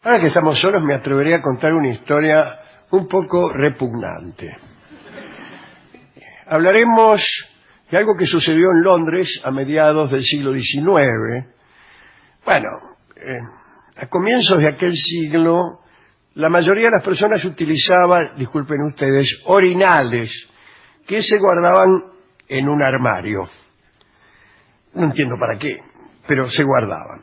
Ahora que estamos solos me atrevería a contar una historia un poco repugnante. Hablaremos de algo que sucedió en Londres a mediados del siglo XIX. Bueno, a comienzos de aquel siglo, la mayoría de las personas utilizaban, disculpen ustedes, orinales que se guardaban en un armario. No entiendo para qué, pero se guardaban.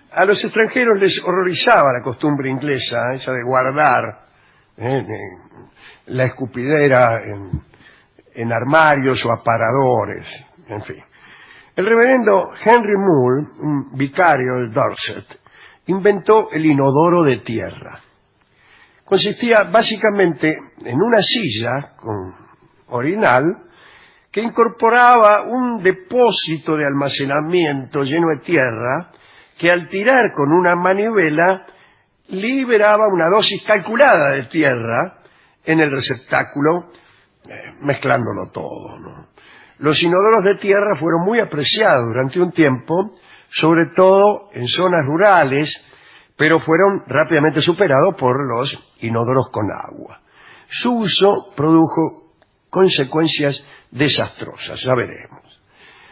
A los extranjeros les horrorizaba la costumbre inglesa, esa de guardar la escupidera en armarios o aparadores, en fin. El reverendo Henry Moore, un vicario de Dorset, inventó el inodoro de tierra. Consistía básicamente en una silla con orinal que incorporaba un depósito de almacenamiento lleno de tierra que al tirar con una manivela liberaba una dosis calculada de tierra en el receptáculo, mezclándolo todo, ¿no? Los inodoros de tierra fueron muy apreciados durante un tiempo, sobre todo en zonas rurales, pero fueron rápidamente superados por los inodoros con agua. Su uso produjo consecuencias desastrosas, ya veremos.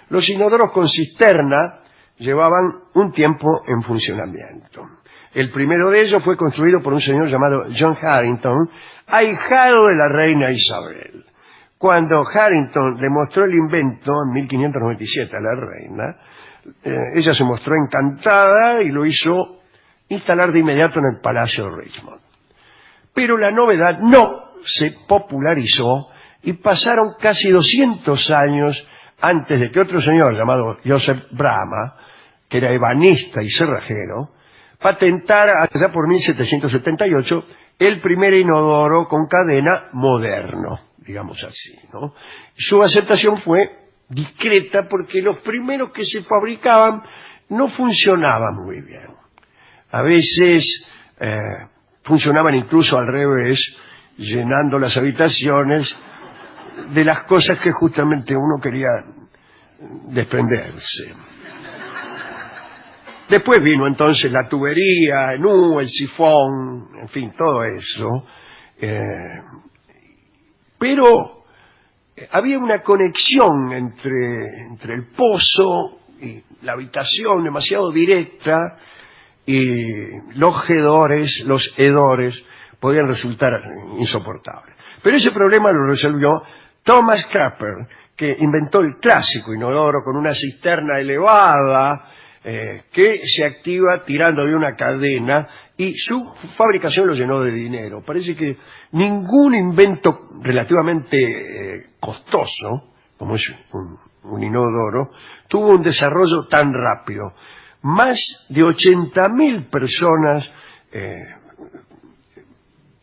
Los inodoros con cisterna llevaban un tiempo en funcionamiento. El primero de ellos fue construido por un señor llamado John Harington, ahijado de la reina Isabel. Cuando Harington le mostró el invento en 1597 a la reina, ella se mostró encantada y lo hizo instalar de inmediato en el Palacio de Richmond. Pero la novedad no se popularizó y pasaron casi 200 años antes de que otro señor llamado Joseph Brahma, que era ebanista y cerrajero, patentara allá por 1778 el primer inodoro con cadena moderno, digamos así, ¿no? Su aceptación fue discreta porque los primeros que se fabricaban no funcionaban muy bien. A veces funcionaban incluso al revés, llenando las habitaciones de las cosas que justamente uno quería desprenderse. Después vino entonces la tubería, el sifón, en fin, todo eso. Pero había una conexión entre el pozo y la habitación demasiado directa, y los hedores podían resultar insoportables. Pero ese problema lo resolvió Thomas Crapper, que inventó el clásico inodoro con una cisterna elevada que se activa tirando de una cadena, y su fabricación lo llenó de dinero. Parece que ningún invento relativamente costoso, como es un inodoro, tuvo un desarrollo tan rápido. Más de 80.000 personas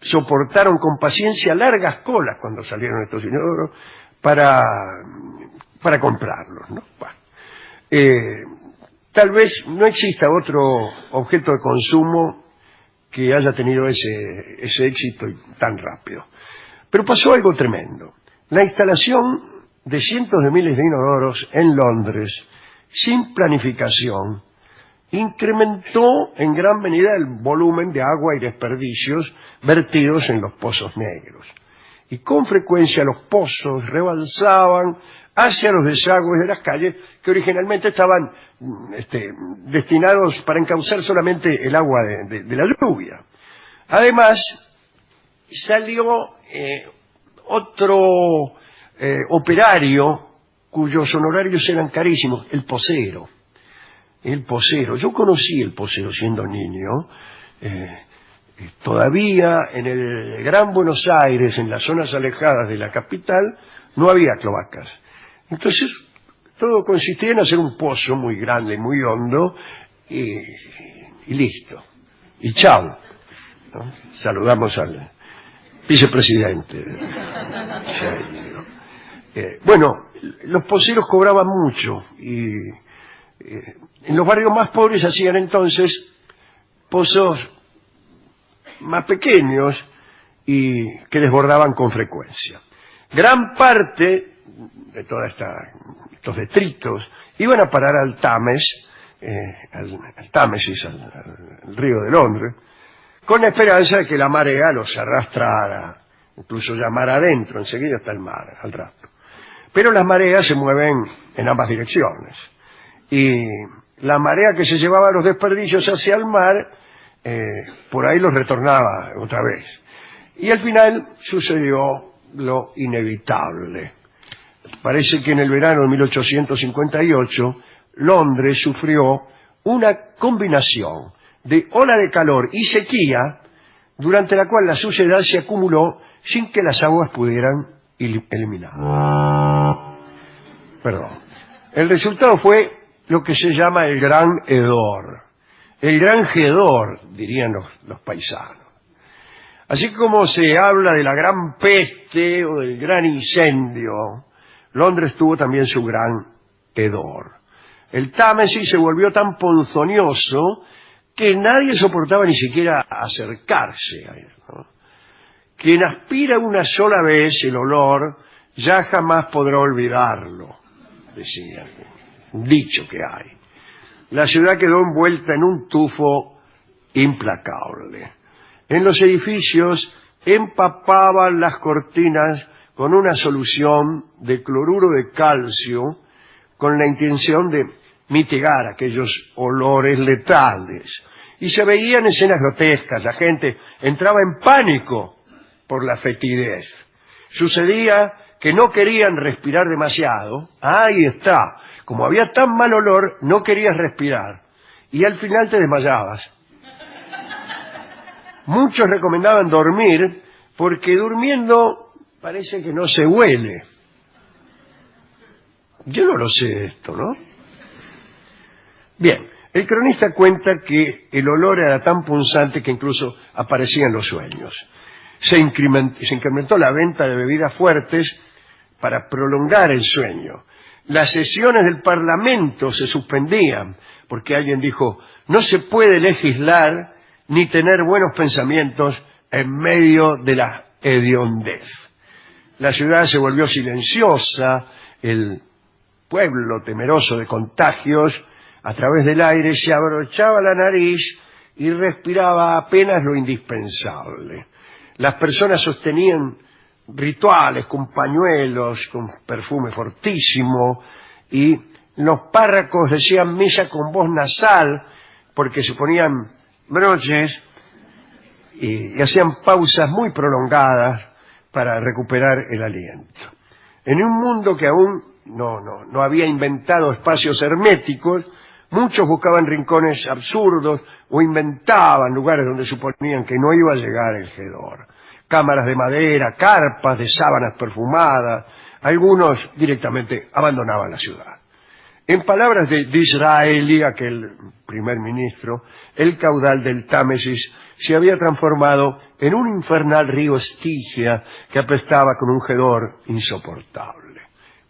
soportaron con paciencia largas colas cuando salieron estos inodoros para comprarlos, ¿no? Bueno, tal vez no exista otro objeto de consumo que haya tenido ese éxito tan rápido. Pero pasó algo tremendo. La instalación de cientos de miles de inodoros en Londres, sin planificación, incrementó en gran medida el volumen de agua y desperdicios vertidos en los pozos negros. Y con frecuencia los pozos rebalsaban hacia los desagües de las calles que originalmente estaban destinados para encauzar solamente el agua de la lluvia. Además, salió otro operario cuyos honorarios eran carísimos, el posero. El posero. Yo conocí el posero siendo niño. Todavía en el Gran Buenos Aires, en las zonas alejadas de la capital, no había cloacas. Entonces, todo consistía en hacer un pozo muy grande, muy hondo, y listo. Y chao, ¿no? Saludamos al vicepresidente. Bueno, los poseros cobraban mucho, y en los barrios más pobres hacían entonces pozos más pequeños y que desbordaban con frecuencia. Gran parte de todos estos detritos iban a parar al Támesis, al río de Londres, con la esperanza de que la marea los arrastrara, incluso ya mar adentro, enseguida está el mar, al rato. Pero las mareas se mueven en ambas direcciones, y la marea que se llevaba los desperdicios hacia el mar, por ahí los retornaba otra vez. Y al final sucedió lo inevitable. Parece que en el verano de 1858, Londres sufrió una combinación de ola de calor y sequía, durante la cual la suciedad se acumuló sin que las aguas pudieran eliminarla. Perdón. El resultado fue lo que se llama el Gran Hedor. El Gran Hedor, dirían los paisanos. Así como se habla de la Gran Peste o del Gran Incendio, Londres tuvo también su Gran Hedor. El Támesis se volvió tan ponzoñoso que nadie soportaba ni siquiera acercarse a él, ¿no? Quien aspira una sola vez el olor ya jamás podrá olvidarlo, decían. Un dicho que hay. La ciudad quedó envuelta en un tufo implacable. En los edificios empapaban las cortinas con una solución de cloruro de calcio con la intención de mitigar aquellos olores letales. Y se veían escenas grotescas, la gente entraba en pánico por la fetidez. Sucedía que no querían respirar demasiado. Ahí está. Como había tan mal olor, no querías respirar. Y al final te desmayabas. Muchos recomendaban dormir, porque durmiendo parece que no se huele. Yo no lo sé esto, ¿no? Bien, el cronista cuenta que el olor era tan punzante que incluso aparecía en los sueños. Se incrementó la venta de bebidas fuertes para prolongar el sueño. Las sesiones del Parlamento se suspendían porque alguien dijo: no se puede legislar ni tener buenos pensamientos en medio de la hediondez. La ciudad se volvió silenciosa, el pueblo, temeroso de contagios, a través del aire se abrochaba la nariz y respiraba apenas lo indispensable. Las personas sostenían rituales con pañuelos, con perfume fortísimo, y los párrocos decían misa con voz nasal porque se ponían broches y hacían pausas muy prolongadas para recuperar el aliento. En un mundo que aún no había inventado espacios herméticos, muchos buscaban rincones absurdos o inventaban lugares donde suponían que no iba a llegar el hedor. Cámaras de madera, carpas de sábanas perfumadas, algunos directamente abandonaban la ciudad. En palabras de Disraeli, aquel primer ministro, el caudal del Támesis se había transformado en un infernal río Estigia que apestaba con un hedor insoportable.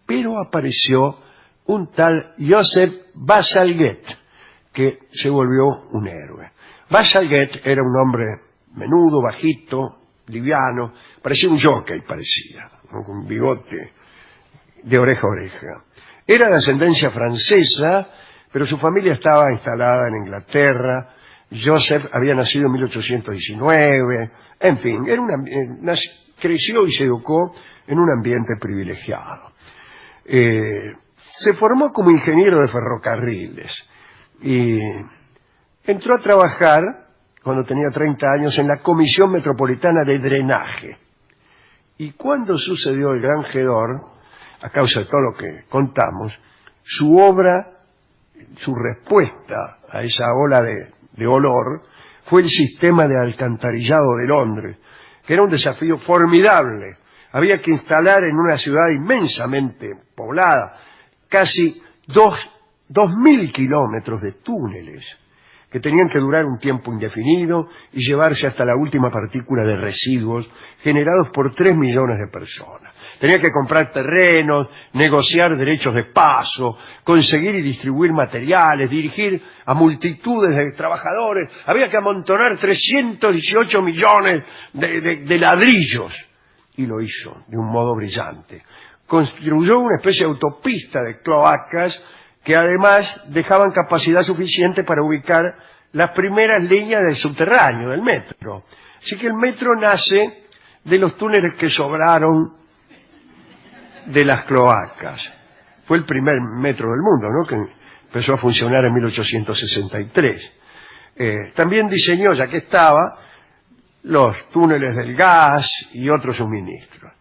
Pero apareció un tal Joseph Bazalgette, que se volvió un héroe. Bazalgette era un hombre menudo, bajito, liviano, parecía un jockey, ¿no? Con bigote de oreja a oreja. Era de ascendencia francesa, pero su familia estaba instalada en Inglaterra. Joseph había nacido en 1819, en fin, creció y se educó en un ambiente privilegiado. Se formó como ingeniero de ferrocarriles y entró a trabajar cuando tenía 30 años en la Comisión Metropolitana de Drenaje. Y cuando sucedió el Gran Hedor, a causa de todo lo que contamos, su obra, su respuesta a esa ola de olor, fue el sistema de alcantarillado de Londres, que era un desafío formidable. Había que instalar en una ciudad inmensamente poblada casi 2.000 kilómetros de túneles que tenían que durar un tiempo indefinido y llevarse hasta la última partícula de residuos generados por 3 millones de personas. Tenía que comprar terrenos, negociar derechos de paso, conseguir y distribuir materiales, dirigir a multitudes de trabajadores. Había que amontonar 318 millones de ladrillos. Y lo hizo de un modo brillante. Construyó una especie de autopista de cloacas que además dejaban capacidad suficiente para ubicar las primeras líneas del subterráneo, del metro. Así que el metro nace de los túneles que sobraron de las cloacas. Fue el primer metro del mundo, ¿no?, que empezó a funcionar en 1863. También diseñó, ya que estaba, los túneles del gas y otros suministros.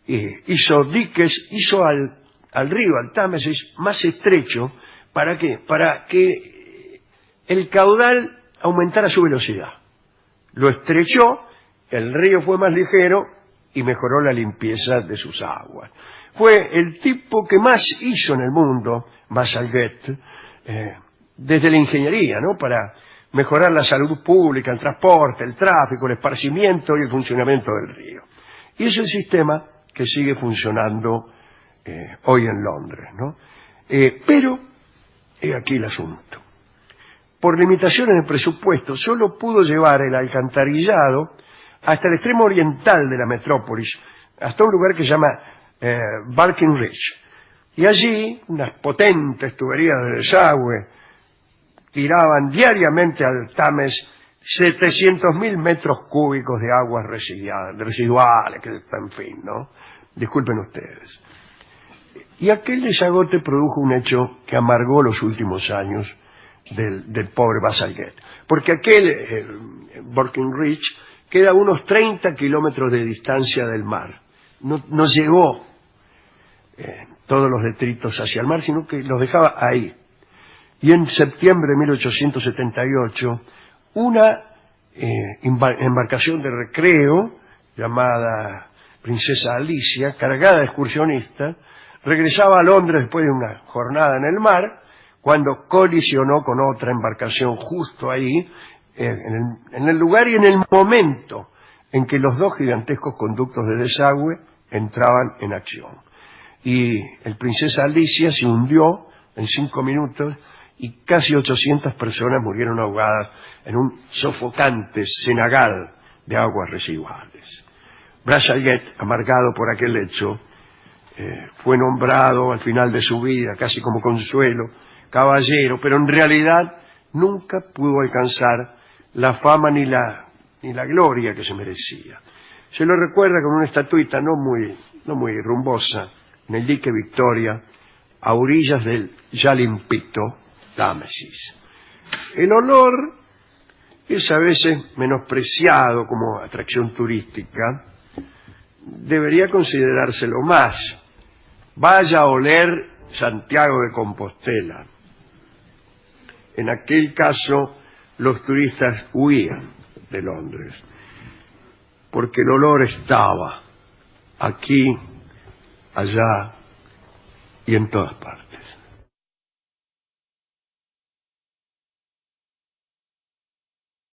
Hizo diques, hizo al río, al Támesis, más estrecho. ¿Para qué? Para que el caudal aumentara su velocidad. Lo estrechó, el río fue más ligero y mejoró la limpieza de sus aguas. Fue el tipo que más hizo en el mundo, Bazalgette, desde la ingeniería, ¿no?, para mejorar la salud pública, el transporte, el tráfico, el esparcimiento y el funcionamiento del río. Y es el sistema que sigue funcionando hoy en Londres, ¿no? Pero, he aquí el asunto. Por limitaciones de presupuesto, solo pudo llevar el alcantarillado hasta el extremo oriental de la metrópolis, hasta un lugar que se llama Barking-Ridge. Y allí, unas potentes tuberías de desagüe tiraban diariamente al Támesis 700.000 metros cúbicos de aguas residuales, que en fin, ¿no? Disculpen ustedes. Y aquel desagote produjo un hecho que amargó los últimos años del pobre Bazalgette. Porque aquel Barking-Ridge queda a unos 30 kilómetros de distancia del mar. No llegó todos los detritos hacia el mar, sino que los dejaba ahí. Y en septiembre de 1878, una embarcación de recreo llamada Princesa Alicia, cargada de excursionistas, regresaba a Londres después de una jornada en el mar, cuando colisionó con otra embarcación justo ahí, en el lugar y en el momento en que los dos gigantescos conductos de desagüe entraban en acción. Y el Princesa Alicia se hundió en 5 minutos y casi 800 personas murieron ahogadas en un sofocante cenagal de aguas residuales. Bazalgette, amargado por aquel hecho, fue nombrado al final de su vida, casi como consuelo, caballero, pero en realidad nunca pudo alcanzar la fama ni la gloria que se merecía. Se lo recuerda con una estatuita no muy rumbosa en el dique Victoria, a orillas del ya limpito Támesis. El olor es a veces menospreciado como atracción turística. Debería considerárselo más. Vaya a oler Santiago de Compostela. En aquel caso, los turistas huían de Londres, porque el olor estaba aquí, allá y en todas partes.